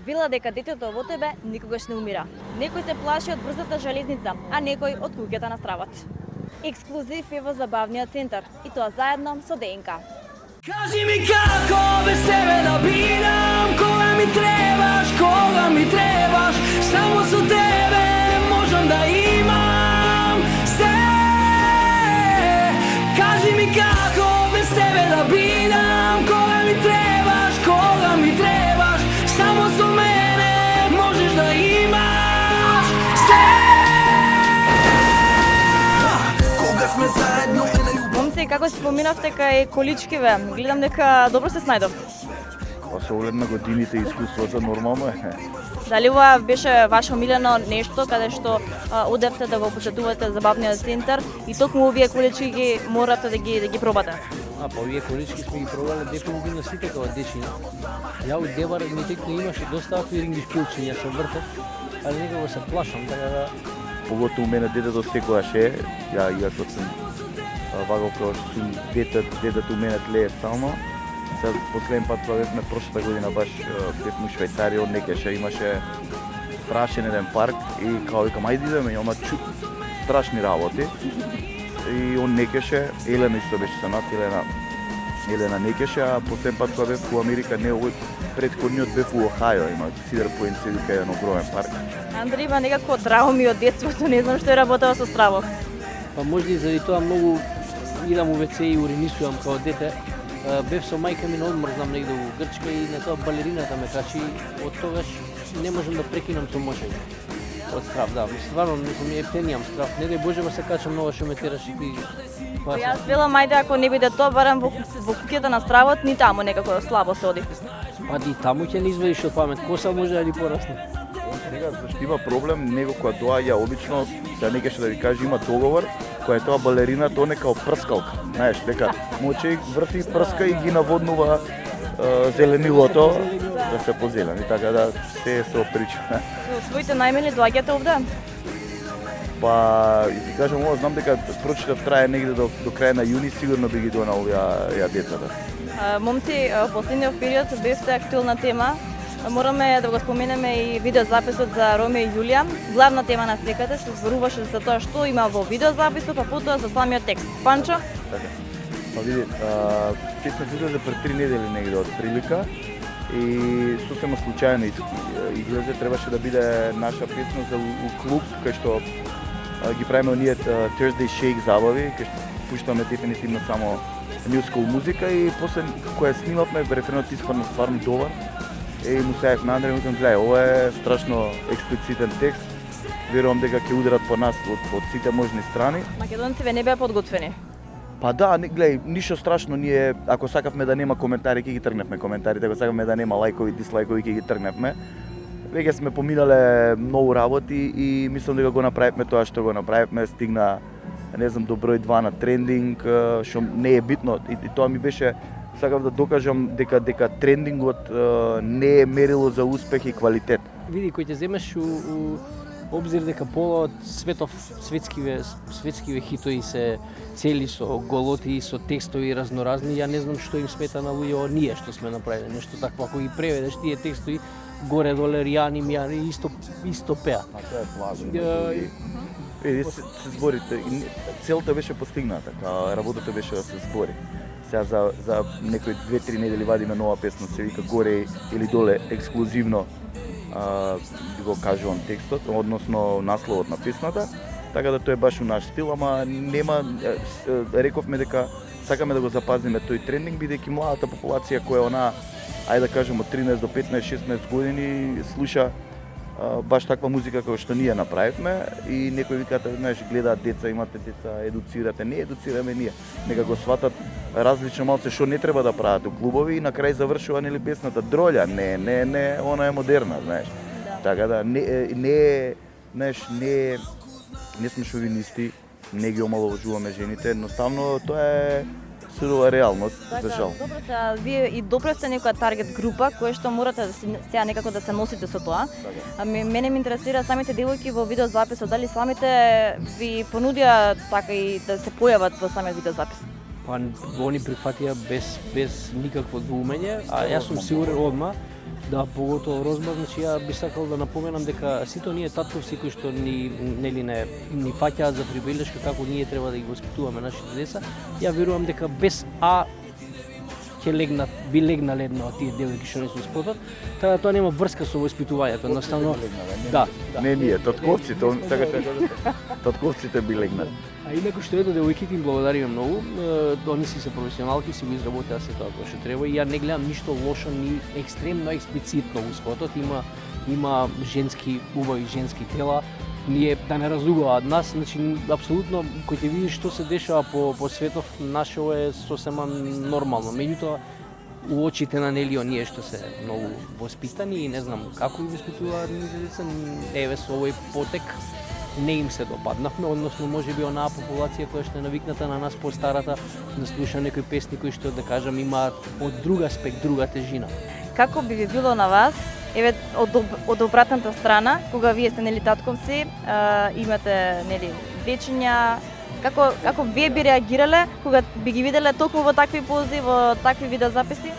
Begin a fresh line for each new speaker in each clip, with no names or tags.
Вела дека детето во тебе никогаш не умира. Некој се плаши од брзата железница, а некој од куќата на стравот. Ексклузив е во забавниот центар и тоа заедно со ДНК.
Кажи ми како без тебе да бидам, кога ми требаш, само со тебе можам да имам се. Кажи ми како без тебе да бидам, кога ми требаш, само со мене можеш да имаш се. Кога сме заедно
Момци, како си поминавте кај количкиве? Гледам дека добро се снајдовте.
Па со оглед на годините и искуството нормално е.
Дали ова беше ваше омилено нешто каде што одевте да го посетувате забавниот центар и токму овие колички ги морате да ги пробате?
Па овие колички сме ги пробале дефинитивно сите како дечиња. Ја од Девар ми текно имаше доста акви рингишпилчиња се вртат, али некако се плашам, така да...
Поготово мене детето секогаш е, ја иако сум ваго како што сум детето мене тлее стално. Сега последен пат кога бевме прошлата година баш бевме у Швајцарија, од некеше имаше страшен еден парк и као викам ајде идеме, ама страшни работи. И он некеше, Елена исто беше со нас, Елена некеше, а последен пат кога бев у Америка, не овој претходниот бев у Охајо, има Сидер Поинт се вика еден огромен парк.
Андри има некако трауми од детството, не знам што е работео со стравот.
Па можда и заради тоа многу идам у ВЦ и уринисувам као дете. Бев со мајка ми на одмор, знам негде во Грчка и на тоа балерината ме качи, од тогаш не можам да прекинам со мошење. Од страв, да, стварно мислам ептенијам страв. Не дај Боже се качам нова што ме тераш и ти.
Јас велам ајде ако не биде тоа барам во куќата на стравот, ни таму некако слабо се оди.
Па и таму ќе не извадиш од памет, коса може да ни порасне.
Сега зашто има проблем, него кога доаѓа обично, сега некаше да ви каже има договор, која е тоа балерина, тоа не као прскалка, знаеш, дека мочи врти прска и ги наводнува зеленилото да се позелени, така да се со прича.
Со своите најмили доаѓате овде?
Па, и ти кажам ова, знам дека прочитав трае негде до крај на јуни, сигурно би ги донал ја децата.
Момци, во последниот период бевте актуелна тема. Мораме да го споменеме и видеозаписот за Ромео и Јулија. Главна тема на слеката се зборуваше за тоа што има во видеозаписот, а потоа за самиот текст. Панчо?
Така. Па види, песна излезе пред 3 недели негде од прилика и сосема случајно излезе, требаше да биде наша песна за клуб кај што ги правиме оние Thursday Shake забави, кај што пуштаме дефинитивно само new school музика и после која снимавме референот испадна стварно добар. И му сејав на Андре и му кажам, гледај, ова е страшно експлицитен текст. Верувам дека ќе ударат по нас од сите можни страни.
Македонците не беа подготвени.
Па да, гледај, ништо страшно, ние ако сакавме да нема коментари, ќе ги тргневме коментарите, ако сакавме да нема лајкови, дислајкови, ќе ги тргневме. Веќе сме поминале многу работи и мислам дека го направивме тоа што го направивме, стигна не знам до број 2 на трендинг, што не е битно и тоа ми беше сакав да докажам дека трендингот не е мерило за успех и квалитет.
Види, кој ќе земеш у обзир дека пола од светскиве хитои се цели со голоти и со текстови разноразни, ја не знам што им смета на луѓе ние што сме направиле, нешто такво, ако ги преведеш тие текстови горе-доле Ријани, Мијани исто пеа.
А тоа е плажно. Види, се зборите, целта беше постигната, работата беше да се збори. Сега за некои 2-3 недели вадиме нова песна, се вика горе или доле ексклузивно го кажувам текстот, односно насловот на песната, така да тоа е баш у наш стил, ама нема, рековме дека сакаме да го запазиме тој трендинг, бидејќи младата популација која она, ајде да кажем, од 13 до 15-16 години слуша баш таква музика како што ние направивме и некои викаат, знаеш, гледаат деца, имате деца, едуцирате, не едуцираме ние, нека го сватат различно малце што не треба да прават у клубови и на крај завршува нели песната дролја, не, она е модерна, знаеш. Да. Така да не сме шовинисти, не ги омаловажуваме жените, едноставно тоа е сурова реалност, за жал.
Добро, вие и допревте некоја таргет група која што морате да сега некако да се носите со тоа. Мене ме интересира самите девојки во видеозаписот, дали самите ви понудија така и да се појават во самиот видеозапис?
Па они прифатија без никакво двумење, а јас сум сигурен одма Да, поготово Розмар, значи ја би сакал да напоменам дека сите оние татковци кои што ни ни фаќаат за прибелешка како ние треба да ги воспитуваме нашите деца, ја верувам дека без би легнале една од тие девојки што не се спотот, тоа нема врска со воспитувањето, едноставно. Да,
Не ние, татковците, сакате да кажете? Татковците би легнали.
А инаку што ето девојките им благодариме многу, они си се професионалки, си го изработеа се тоа кој што треба и ја не гледам ништо лошо ни екстремно експлицитно во спотот, има женски убави женски тела, ние да не разлугуваат нас, значи апсолутно кој ќе видиш што се дешава по светов нашо е сосема нормално. Меѓутоа у очите на нели оние што се многу воспитани и не знам како ги воспитуваат нивните деца, еве со овој потек не им се допаднавме, односно можеби онаа популација која што е навикната на нас по-старата да слуша некои песни кои што да кажам имаат од друг аспект, друга тежина.
Како би ви било на вас, еве од обратната страна, кога вие сте нели татковци, имате нели дечиња, како вие би реагирале кога би ги виделе толку во такви пози, во такви видеозаписи?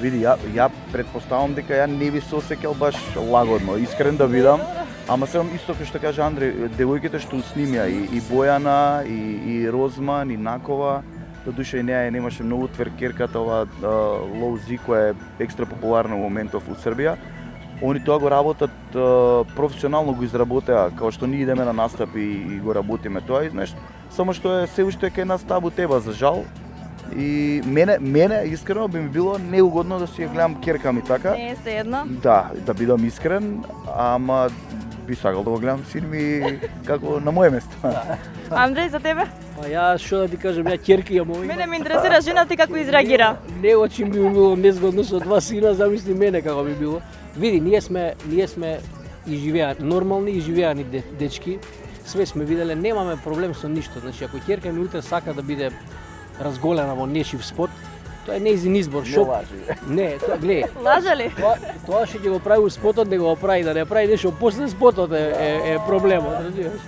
Види, ја предпоставам дека ја не би се осеќал баш лагодно, искрен да видам, ама сам исто кој што каже Андре, девојките што снимија и Бојана, и Розман, и Накова, додуше и неа немаше многу тверкерката ова Low Z која е екстра популарна во моментов у Србија. Они тоа го работат професионално, го изработеа, као што ние идеме на настапи и го работиме тоа и знаеш, само што е се уште кај нас табу теба за жал. И мене искрено би ми било неугодно да си ја гледам керка ми така.
Не е се едно.
Да бидам искрен, ама би сакал да го гледам син ми како на моје место.
Андреј, за тебе?
Па ја што да ти кажам, ја ќерки ја моја.
Мене ме интересира жена ти како изреагира.
Не очим би било незгодно со два сина, замисли мене како би било. Види, ние сме нормални и живеани дечки. Све сме виделе, немаме проблем со ништо. Значи ако ќерка ми утре сака да биде разголена во нешив спот, тоа е нејзин избор.
Не лажи.
Не, тоа гледај.
Лажа ли?
Тоа што ќе го прави у спотот, да го прави, да не прави нешто после спотот е проблемот, разбираш?